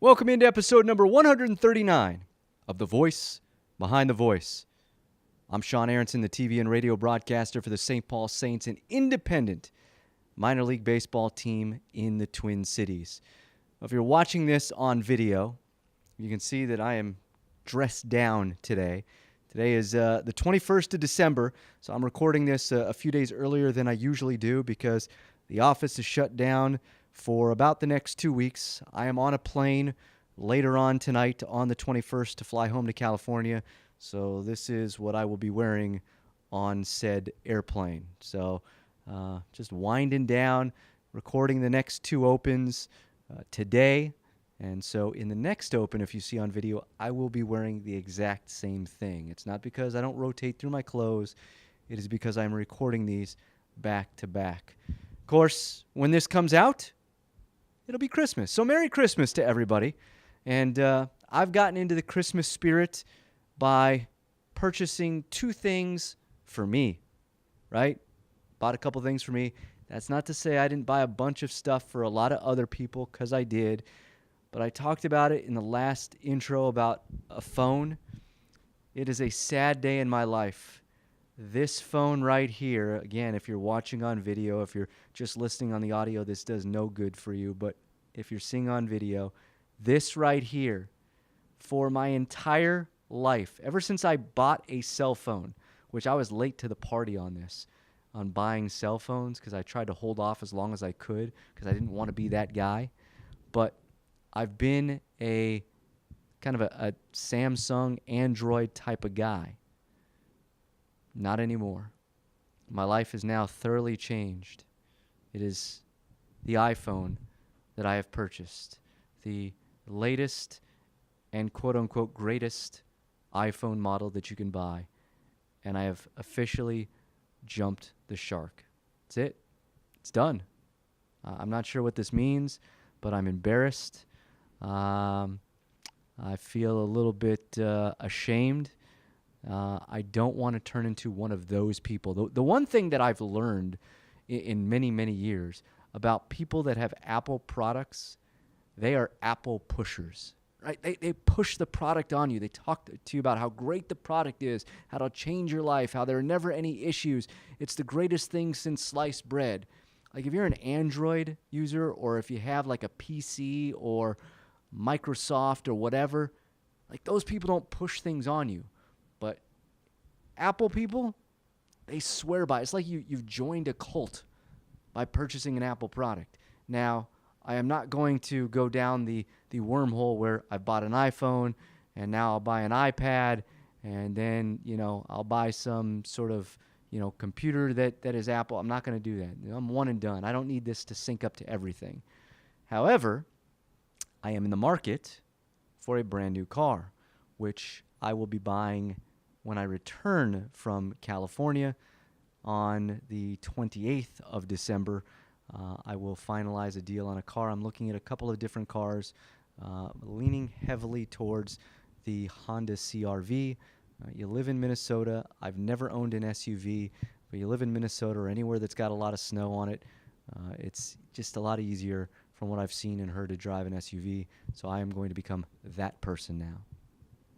Welcome into episode number 139 of The Voice Behind the Voice. I'm Sean Aronson, the TV and radio broadcaster for the St. Paul Saints, an independent minor league baseball team in the Twin Cities. If you're watching this on video, you can see that I am dressed down today. Today is the 21st of December, so I'm recording this a few days earlier than I usually do because the office is shut down for about the next 2 weeks. I am on a plane later on tonight on the 21st to fly home to California, so this is what I will be wearing on said airplane. So just winding down, recording the next two opens today. And so in the next open, if you see on video, I will be wearing the exact same thing. It's not because I don't rotate through my clothes. It is because I'm recording these back to back. Of course, when this comes out, it'll be Christmas. So Merry Christmas to everybody. And I've gotten into the Christmas spirit by purchasing two things for me, right? Bought a couple things for me. That's not to say I didn't buy a bunch of stuff for a lot of other people, because I did. But I talked about it in the last intro about a phone. It is a sad day in my life. This phone right here, again, if you're watching on video, if you're just listening on the audio, this does no good for you. But if you're seeing on video, this right here, for my entire life, ever since I bought a cell phone, which I was late to the party on this, on buying cell phones, because I tried to hold off as long as I could, because I didn't want to be that guy. But I've been a kind of a Samsung Android type of guy. Not anymore. My life is now thoroughly changed. It is the iPhone that I have purchased, the latest and quote-unquote greatest iPhone model that you can buy, and I have officially jumped the shark. That's it. It's done. I'm not sure what this means, but I'm embarrassed. I feel a little bit ashamed. I don't want to turn into one of those people. The one thing that I've learned in many, many years about people that have Apple products, they are Apple pushers, right? They push the product on you. They talk to you about how great the product is, how it'll change your life, how there are never any issues. It's the greatest thing since sliced bread. Like if you're an Android user, or if you have like a PC or Microsoft or whatever, like those people don't push things on you. But Apple people, they swear by it. It's like you've joined a cult by purchasing an Apple product. Now, I am not going to go down the wormhole where I bought an iPhone and now I'll buy an iPad and then, I'll buy some sort of, computer that is Apple. I'm not going to do that. I'm one and done. I don't need this to sync up to everything. However, I am in the market for a brand new car, which I will be buying when I return from California on the 28th of December. I will finalize a deal on a car. I'm looking at a couple of different cars, leaning heavily towards the Honda CR-V. You live in Minnesota. I've never owned an SUV, but you live in Minnesota or anywhere that's got a lot of snow on it. It's just a lot easier from what I've seen and heard to drive an SUV. So I am going to become that person now.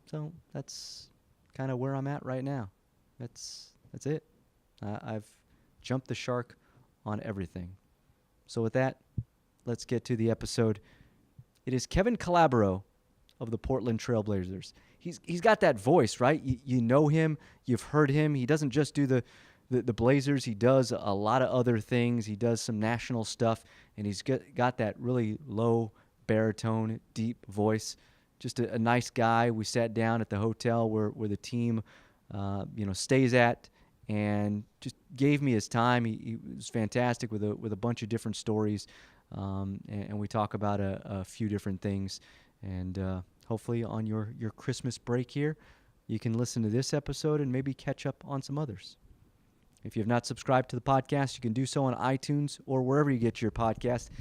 So that's kind of where I'm at right now. That's it. I've jumped the shark on everything. So with that, let's get to the episode. It is Kevin Calabro of the Portland Trail Blazers. He's got that voice, right? You know him. You've heard him. He doesn't just do the Blazers. He does a lot of other things. He does some national stuff, and he's got that really low baritone, deep voice. Just a nice guy. We sat down at the hotel where the team, stays at, and just gave me his time. He was fantastic with a bunch of different stories, and we talk about a few different things. And hopefully on your Christmas break here, you can listen to this episode and maybe catch up on some others. If you have not subscribed to the podcast, you can do so on iTunes or wherever you get your podcast.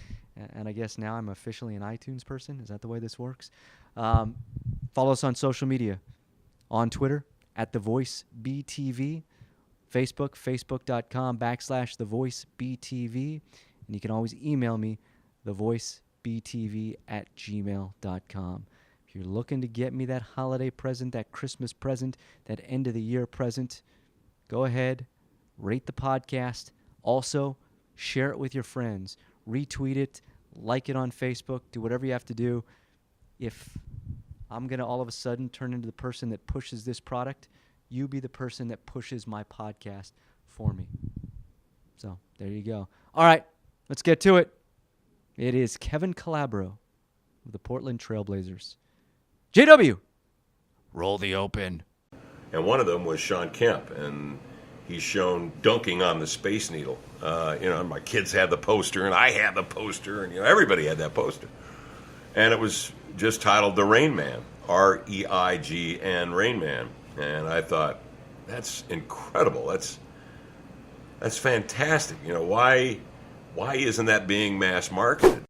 And I guess now I'm officially an iTunes person. Is that the way this works? Follow us on social media. On Twitter, @TheVoiceBTV. Facebook, facebook.com/TheVoiceBTV. And you can always email me, TheVoiceBTV btv@gmail.com. If you're looking to get me that holiday present, that Christmas present, that end of the year present, go ahead, rate the podcast. Also, share it with your friends. Retweet it, like it on Facebook, do whatever you have to do. If I'm going to all of a sudden turn into the person that pushes this product, you be the person that pushes my podcast for me. So there you go. All right, let's get to it. It is Kevin Calabro of the Portland Trailblazers. JW, roll the open. And one of them was Sean Kemp, and he's shown dunking on the Space Needle. My kids had the poster, and I had the poster, and everybody had that poster. And it was just titled The Rain Man, R-E-I-G-N, Rain Man. And I thought, that's incredible. That's fantastic. Why isn't that being mass marketed?